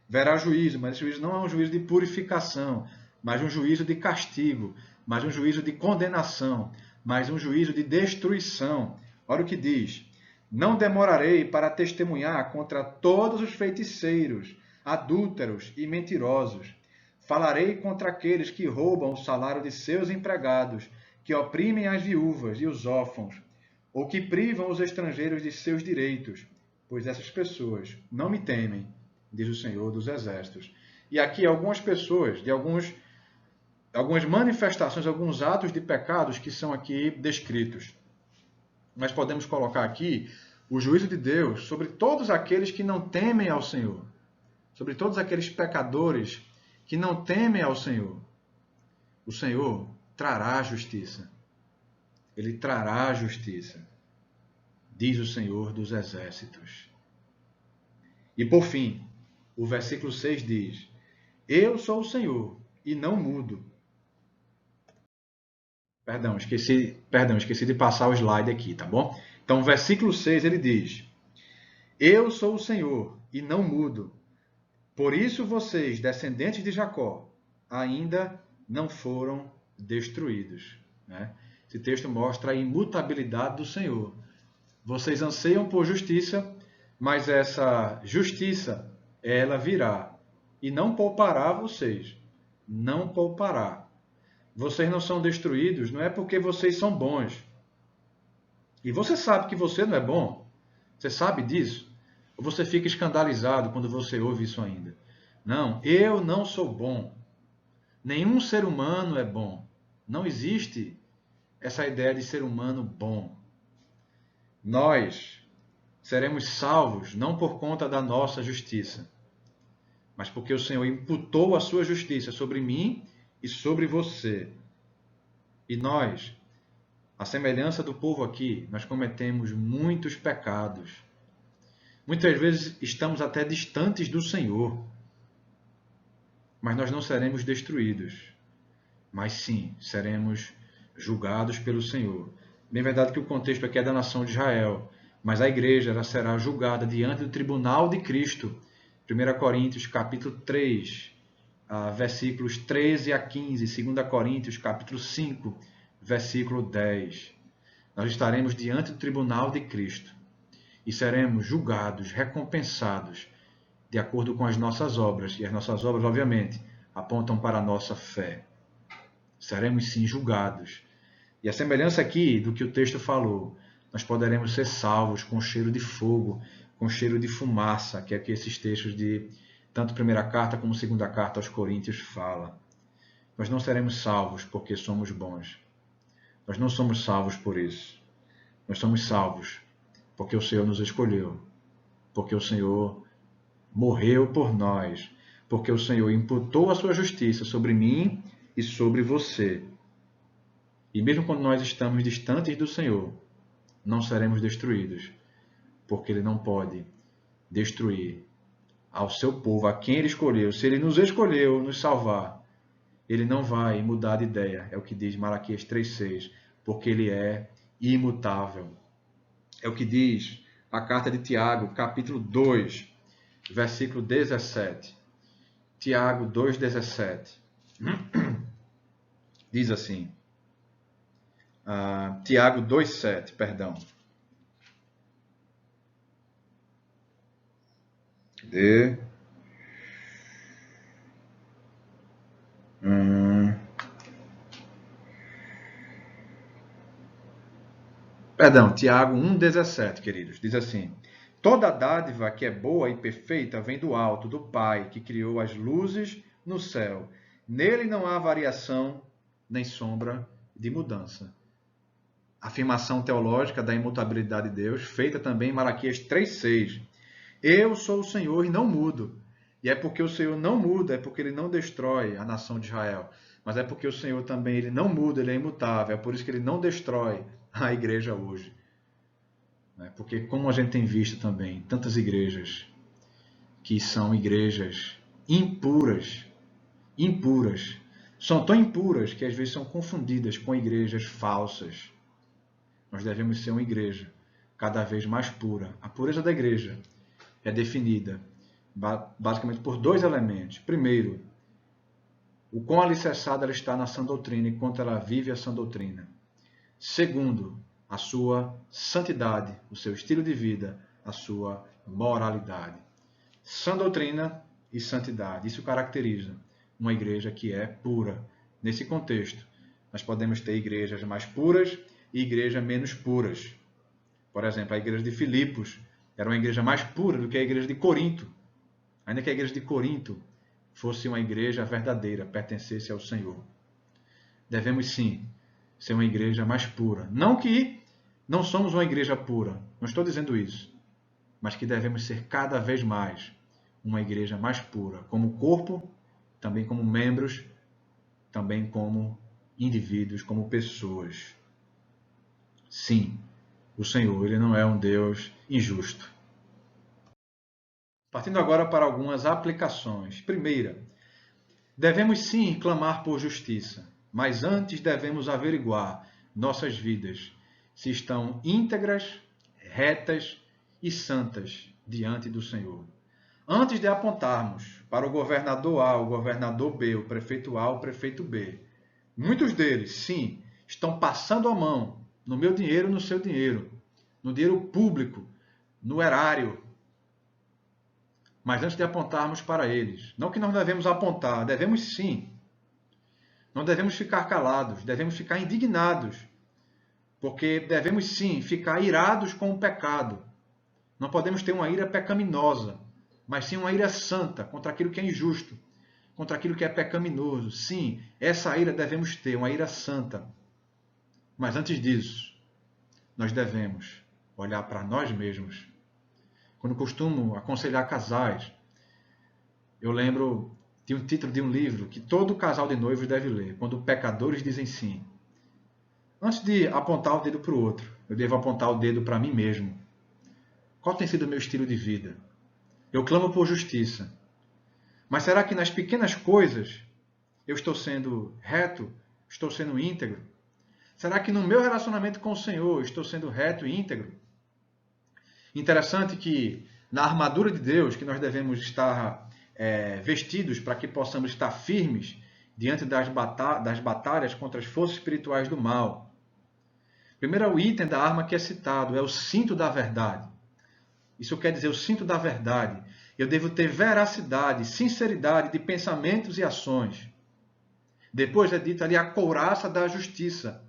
Verá juízo, mas esse juízo não é um juízo de purificação, mas um juízo de castigo, mas um juízo de condenação, mas um juízo de destruição. Olha o que diz: não demorarei para testemunhar contra todos os feiticeiros, adúlteros e mentirosos. Falarei contra aqueles que roubam o salário de seus empregados, que oprimem as viúvas e os órfãos, ou que privam os estrangeiros de seus direitos, pois essas pessoas não me temem, diz o Senhor dos Exércitos. E aqui algumas pessoas, de algumas manifestações, alguns atos de pecados que são aqui descritos. Nós podemos colocar aqui o juízo de Deus sobre todos aqueles que não temem ao Senhor, sobre todos aqueles pecadores que não temem ao Senhor. O Senhor trará justiça. Ele trará justiça, diz o Senhor dos Exércitos. E por fim, o versículo 6 diz: eu sou o Senhor e não mudo. Perdão, esqueci de passar o slide aqui, tá bom? Então, o versículo 6 ele diz: eu sou o Senhor e não mudo. Por isso vocês, descendentes de Jacó, ainda não foram destruídos. Né? Esse texto mostra a imutabilidade do Senhor. Vocês anseiam por justiça, mas essa justiça, ela virá e não poupará vocês. Não poupará. Vocês não são destruídos, não é porque vocês são bons. E você sabe que você não é bom? Você sabe disso? Ou você fica escandalizado quando você ouve isso ainda? Não, eu não sou bom. Nenhum ser humano é bom. Não existe essa ideia de ser humano bom. Nós seremos salvos não por conta da nossa justiça, mas porque o Senhor imputou a sua justiça sobre mim e sobre você. E nós, à semelhança do povo aqui, nós cometemos muitos pecados. Muitas vezes estamos até distantes do Senhor, mas nós não seremos destruídos, mas sim seremos julgados pelo Senhor. Bem verdade que o contexto aqui é da nação de Israel, mas a igreja ela será julgada diante do tribunal de Cristo. 1 Coríntios capítulo 3, versículos 13 a 15, 2 Coríntios capítulo 5, versículo 10. Nós estaremos diante do tribunal de Cristo e seremos julgados, recompensados, de acordo com as nossas obras. E as nossas obras, obviamente, apontam para a nossa fé. Seremos sim julgados. E a semelhança aqui do que o texto falou, nós poderemos ser salvos com cheiro de fogo, com cheiro de fumaça, que é aqui esses textos de Tanto a primeira carta como a segunda carta aos Coríntios fala. Nós não seremos salvos porque somos bons. Nós não somos salvos por isso. Nós somos salvos porque o Senhor nos escolheu. Porque o Senhor morreu por nós. Porque o Senhor imputou a sua justiça sobre mim e sobre você. E mesmo quando nós estamos distantes do Senhor, não seremos destruídos. Porque Ele não pode destruir ao seu povo, a quem Ele escolheu. Se Ele nos escolheu nos salvar, Ele não vai mudar de ideia. É o que diz Malaquias 3,6. Porque Ele é imutável. É o que diz a carta de Tiago, capítulo 2, versículo 17. Tiago 2,17. Diz assim. Tiago 2,7, perdão. Cadê? Perdão, Tiago 1,17, queridos. Diz assim: toda dádiva que é boa e perfeita vem do alto, do Pai, que criou as luzes no céu. Nele não há variação nem sombra de mudança. Afirmação teológica da imutabilidade de Deus, feita também em Malaquias 3,6. Eu sou o Senhor e não mudo. E é porque o Senhor não muda, é porque Ele não destrói a nação de Israel. Mas é porque o Senhor também Ele não muda, Ele é imutável. É por isso que Ele não destrói a igreja hoje. Porque como a gente tem visto também, tantas igrejas que são igrejas impuras, são tão impuras que às vezes são confundidas com igrejas falsas. Nós devemos ser uma igreja cada vez mais pura. A pureza da igreja é definida basicamente por dois elementos. Primeiro, o quão alicerçada ela está na sã doutrina e quanto ela vive a sã doutrina. Segundo, a sua santidade, o seu estilo de vida, a sua moralidade. Sã doutrina e santidade. Isso caracteriza uma igreja que é pura. Nesse contexto, nós podemos ter igrejas mais puras e igrejas menos puras. Por exemplo, a igreja de Filipos era uma igreja mais pura do que a igreja de Corinto. Ainda que a igreja de Corinto fosse uma igreja verdadeira, pertencesse ao Senhor. Devemos sim ser uma igreja mais pura. Não que não somos uma igreja pura, não estou dizendo isso, mas que devemos ser cada vez mais uma igreja mais pura, como corpo, também como membros, também como indivíduos, como pessoas. Sim, o Senhor, Ele não é um Deus injusto. Partindo agora para algumas aplicações. Primeira, devemos sim clamar por justiça, mas antes devemos averiguar nossas vidas se estão íntegras, retas e santas diante do Senhor. Antes de apontarmos para o governador A, o governador B, o prefeito A, o prefeito B, muitos deles, sim, estão passando a mão no meu dinheiro, no seu dinheiro, no dinheiro público, no erário. Mas antes de apontarmos para eles, não que nós devemos apontar, devemos sim. Não devemos ficar calados, devemos ficar indignados, porque devemos sim ficar irados com o pecado. Não podemos ter uma ira pecaminosa, mas sim uma ira santa contra aquilo que é injusto, contra aquilo que é pecaminoso. Sim, essa ira devemos ter, uma ira santa. Mas antes disso, nós devemos olhar para nós mesmos. Quando costumo aconselhar casais, eu lembro de um título de um livro que todo casal de noivos deve ler, Quando Pecadores Dizem Sim. Antes de apontar o dedo para o outro, eu devo apontar o dedo para mim mesmo. Qual tem sido o meu estilo de vida? Eu clamo por justiça. Mas será que nas pequenas coisas eu estou sendo reto? Estou sendo íntegro? Será que no meu relacionamento com o Senhor estou sendo reto e íntegro? Interessante que na armadura de Deus, que nós devemos estar vestidos para que possamos estar firmes diante das batalhas contra as forças espirituais do mal. Primeiro é o item da arma que é citado, é o cinto da verdade. Isso quer dizer o cinto da verdade. Eu devo ter veracidade, sinceridade de pensamentos e ações. Depois é dito ali a couraça da justiça.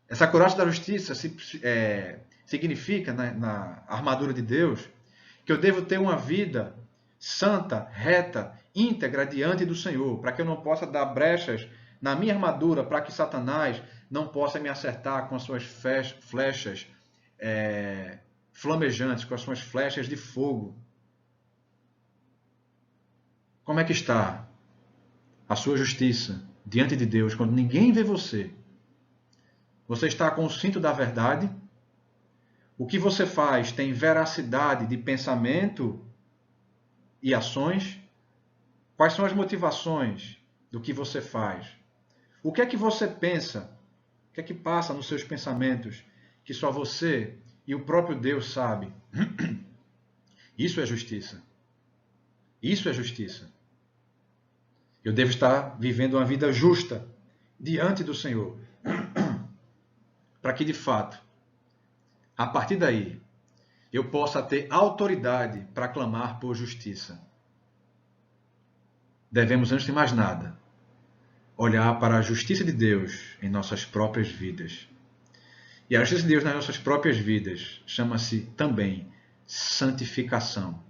Essa couraça da justiça significa, na armadura de Deus, que eu devo ter uma vida santa, reta, íntegra diante do Senhor, para que eu não possa dar brechas na minha armadura, para que Satanás não possa me acertar com as suas flechas flamejantes, com as suas flechas de fogo. Como é que está a sua justiça diante de Deus quando ninguém vê você? Você está com o cinto da verdade? O que você faz tem veracidade de pensamento e ações? Quais são as motivações do que você faz? O que é que você pensa? O que é que passa nos seus pensamentos que só você e o próprio Deus sabe? Isso é justiça. Isso é justiça. Eu devo estar vivendo uma vida justa diante do Senhor, para que de fato, a partir daí, eu possa ter autoridade para clamar por justiça. Devemos, antes de mais nada, olhar para a justiça de Deus em nossas próprias vidas. E a justiça de Deus nas nossas próprias vidas chama-se também santificação.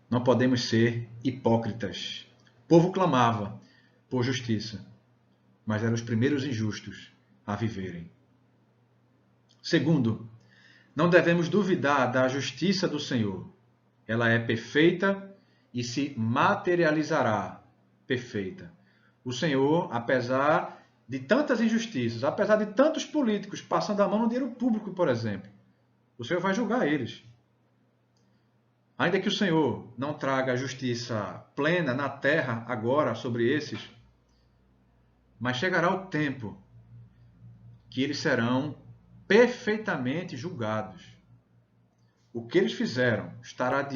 Não podemos ser hipócritas. O povo clamava por justiça, mas eram os primeiros injustos a viverem. Segundo, não devemos duvidar da justiça do Senhor. Ela é perfeita e se materializará perfeita. O Senhor, apesar de tantas injustiças, apesar de tantos políticos passando a mão no dinheiro público, por exemplo, o Senhor vai julgar eles. Ainda que o Senhor não traga a justiça plena na terra agora sobre esses, mas chegará o tempo que eles serão perfeitamente julgados. O que eles fizeram,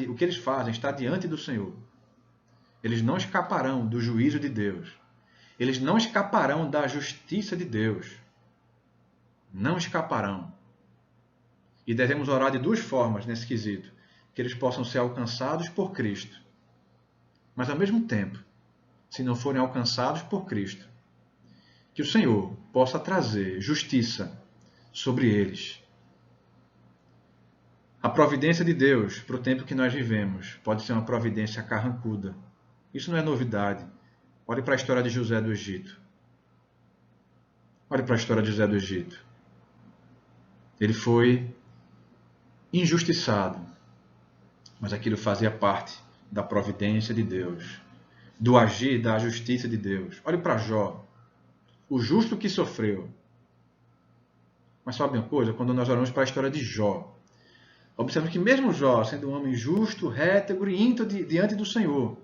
o que eles fazem está diante do Senhor. Eles não escaparão do juízo de Deus. Eles não escaparão da justiça de Deus. Não escaparão. E devemos orar de duas formas nesse quesito. Que eles possam ser alcançados por Cristo. Mas ao mesmo tempo, se não forem alcançados por Cristo, que o Senhor possa trazer justiça sobre eles. A providência de Deus para o tempo que nós vivemos pode ser uma providência carrancuda. Isso não é novidade. Olhe para a história de José do Egito. Olhe para a história de José do Egito. Ele foi injustiçado, mas aquilo fazia parte da providência de Deus, do agir da justiça de Deus. Olhe para Jó, o justo que sofreu. Mas sabe uma coisa? Quando nós olhamos para a história de Jó, observamos que mesmo Jó, sendo um homem justo, reto e íntegro diante do Senhor,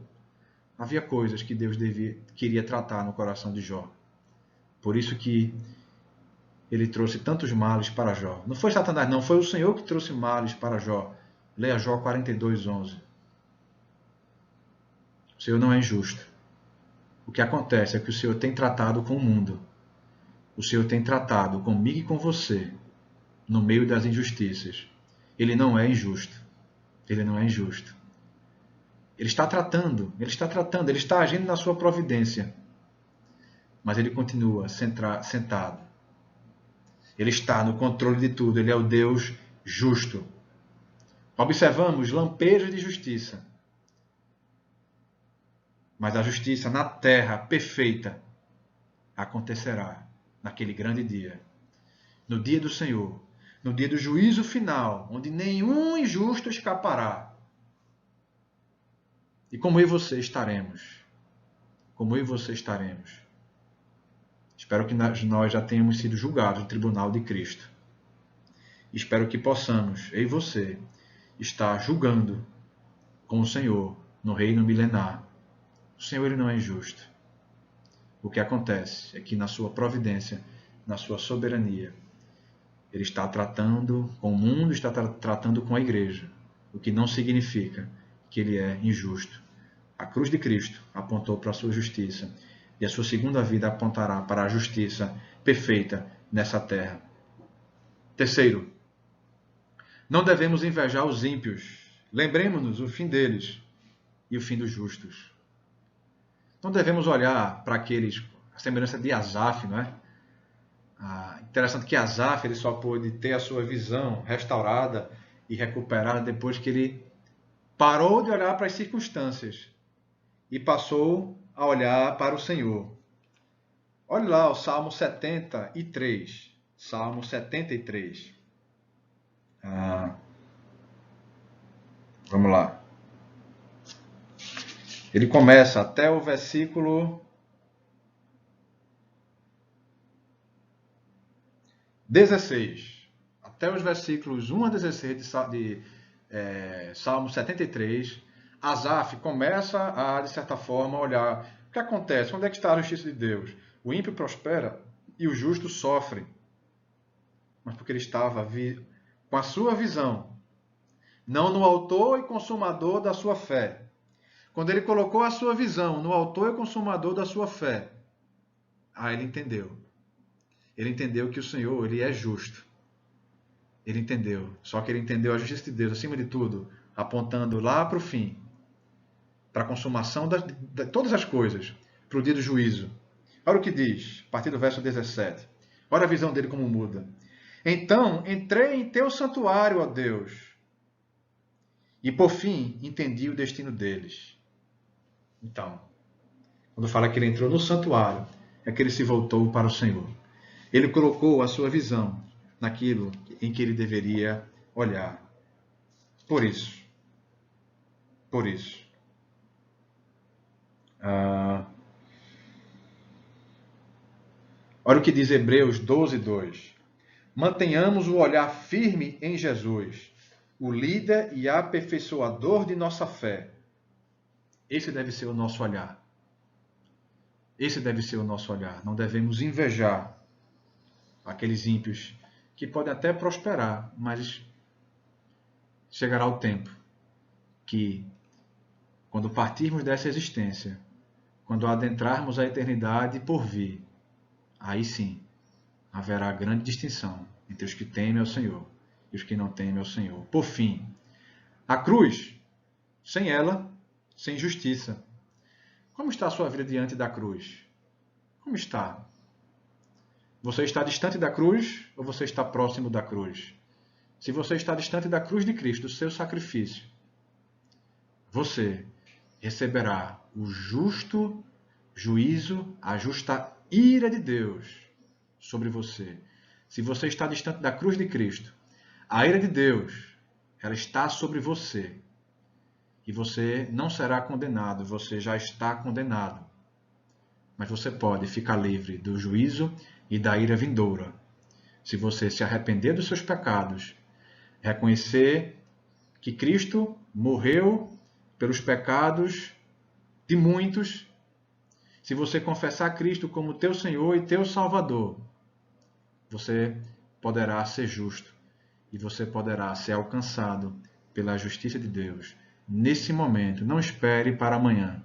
havia coisas que Deus queria tratar no coração de Jó. Por isso que ele trouxe tantos males para Jó. Não foi Satanás, não. Foi o Senhor que trouxe males para Jó. Leia Jó 42:11. O Senhor não é injusto. O que acontece é que o Senhor tem tratado com o mundo. O Senhor tem tratado comigo e com você no meio das injustiças. Ele não é injusto. Ele não é injusto. Ele está tratando, ele está agindo na sua providência. Mas ele continua sentado. Ele está no controle de tudo. Ele é o Deus justo. Observamos lampejos de justiça. Mas a justiça na terra perfeita acontecerá naquele grande dia. No dia do Senhor. No dia do juízo final, onde nenhum injusto escapará. E como eu e você estaremos? Como eu e você estaremos? Espero que nós já tenhamos sido julgados no tribunal de Cristo. Espero que possamos, eu e você, estar julgando com o Senhor no reino milenar. O Senhor ele não é injusto. O que acontece é que na sua providência, na sua soberania, ele está tratando com o mundo, está tratando com a igreja, o que não significa que ele é injusto. A cruz de Cristo apontou para a sua justiça, e a sua segunda vida apontará para a justiça perfeita nessa terra. Terceiro, não devemos invejar os ímpios. Lembremos-nos o fim deles e o fim dos justos. Não devemos olhar para aqueles, a semelhança de Asaf, não é? Interessante que Asaf ele só pôde ter a sua visão restaurada e recuperada depois que ele Parou de olhar para as circunstâncias e passou a olhar para o Senhor. Olhe lá o Salmo 73. Salmo 73. Vamos lá. Ele começa até o versículo 16. Até os versículos 1 a 16 de Salmo 73. Asaf começa a, de certa forma, olhar o que acontece, onde é que está a justiça de Deus. O ímpio prospera e o justo sofre. Mas porque ele estava com a sua visão, não no autor e consumador da sua fé. Quando ele colocou a sua visão no autor e consumador da sua fé, aí ele entendeu. Ele entendeu que o Senhor, ele é justo. Ele entendeu. Só que ele entendeu a justiça de Deus, acima de tudo, apontando lá para o fim, para a consumação de todas as coisas, para o dia do juízo. Olha o que diz, a partir do verso 17. Olha a visão dele como muda. Então, entrei em teu santuário, ó Deus, e por fim entendi o destino deles. Então, quando fala que ele entrou no santuário, é que ele se voltou para o Senhor. Ele colocou a sua visão naquilo em que ele deveria olhar. Por isso. Olha o que diz Hebreus 12, 2. Mantenhamos o olhar firme em Jesus, o líder e aperfeiçoador de nossa fé. Esse deve ser o nosso olhar. Esse deve ser o nosso olhar. Não devemos invejar aqueles ímpios que podem até prosperar, mas chegará o tempo que, quando partirmos dessa existência, quando adentrarmos a eternidade por vir, aí sim haverá grande distinção entre os que temem ao Senhor e os que não temem ao Senhor. Por fim, a cruz, sem ela, sem justiça. Como está a sua vida diante da cruz? Como está? Você está distante da cruz ou você está próximo da cruz? Se você está distante da cruz de Cristo, do seu sacrifício, você receberá o justo juízo, a justa ira de Deus sobre você. Se você está distante da cruz de Cristo, a ira de Deus, ela está sobre você. E você não será condenado, você já está condenado. Mas você pode ficar livre do juízo e da ira vindoura. Se você se arrepender dos seus pecados, reconhecer que Cristo morreu pelos pecados de muitos, se você confessar Cristo como teu Senhor e teu Salvador, você poderá ser justo e você poderá ser alcançado pela justiça de Deus. Nesse momento, não espere para amanhã.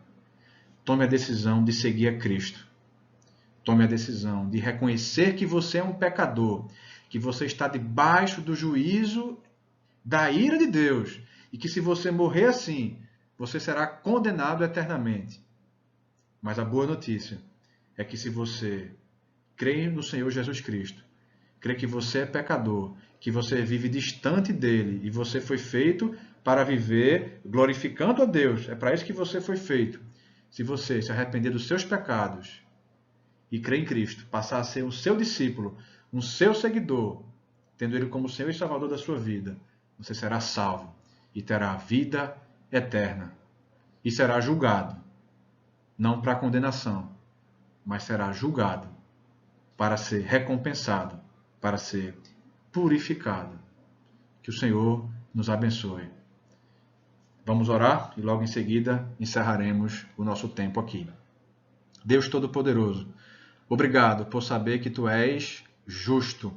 Tome a decisão de seguir a Cristo. Tome a decisão de reconhecer que você é um pecador, que você está debaixo do juízo da ira de Deus e que se você morrer assim, você será condenado eternamente. Mas a boa notícia é que se você crê no Senhor Jesus Cristo, crê que você é pecador, que você vive distante dele e você foi feito para viver glorificando a Deus. É para isso que você foi feito. Se você se arrepender dos seus pecados e crer em Cristo, passar a ser um seu discípulo, um seu seguidor, tendo ele como Senhor e Salvador da sua vida, você será salvo e terá vida eterna. E será julgado, não para condenação, mas será julgado para ser recompensado, para ser purificado. Que o Senhor nos abençoe. Vamos orar e logo em seguida encerraremos o nosso tempo aqui. Deus Todo-Poderoso, obrigado por saber que Tu és justo,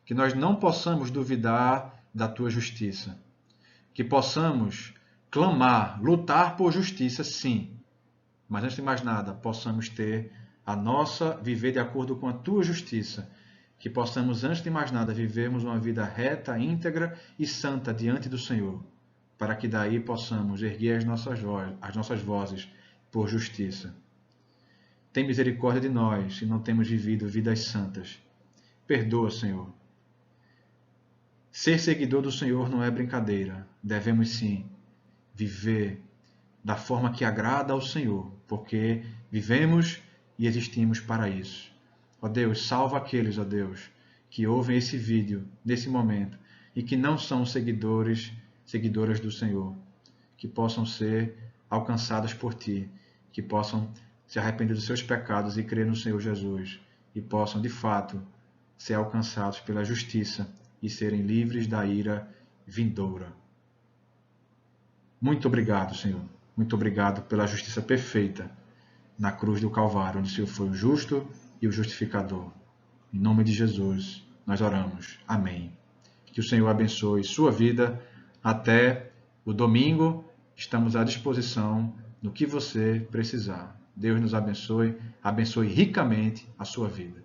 que nós não possamos duvidar da Tua justiça, que possamos clamar, lutar por justiça, sim, mas antes de mais nada, possamos viver de acordo com a Tua justiça, que possamos, antes de mais nada, vivermos uma vida reta, íntegra e santa diante do Senhor, para que daí possamos erguer as nossas vozes por justiça. Tem misericórdia de nós se não temos vivido vidas santas. Perdoa, Senhor. Ser seguidor do Senhor não é brincadeira. Devemos sim viver da forma que agrada ao Senhor, porque vivemos e existimos para isso. Ó Deus, salva aqueles, ó Deus, que ouvem esse vídeo nesse momento e que não são seguidoras do Senhor, que possam ser alcançadas por Ti, que possam se arrepender dos seus pecados e crer no Senhor Jesus, e possam, de fato, ser alcançados pela justiça e serem livres da ira vindoura. Muito obrigado, Senhor. Muito obrigado pela justiça perfeita na cruz do Calvário, onde o Senhor foi o justo e o justificador. Em nome de Jesus, nós oramos. Amém. Que o Senhor abençoe sua vida. Até o domingo, estamos à disposição no que você precisar. Deus nos abençoe, abençoe ricamente a sua vida.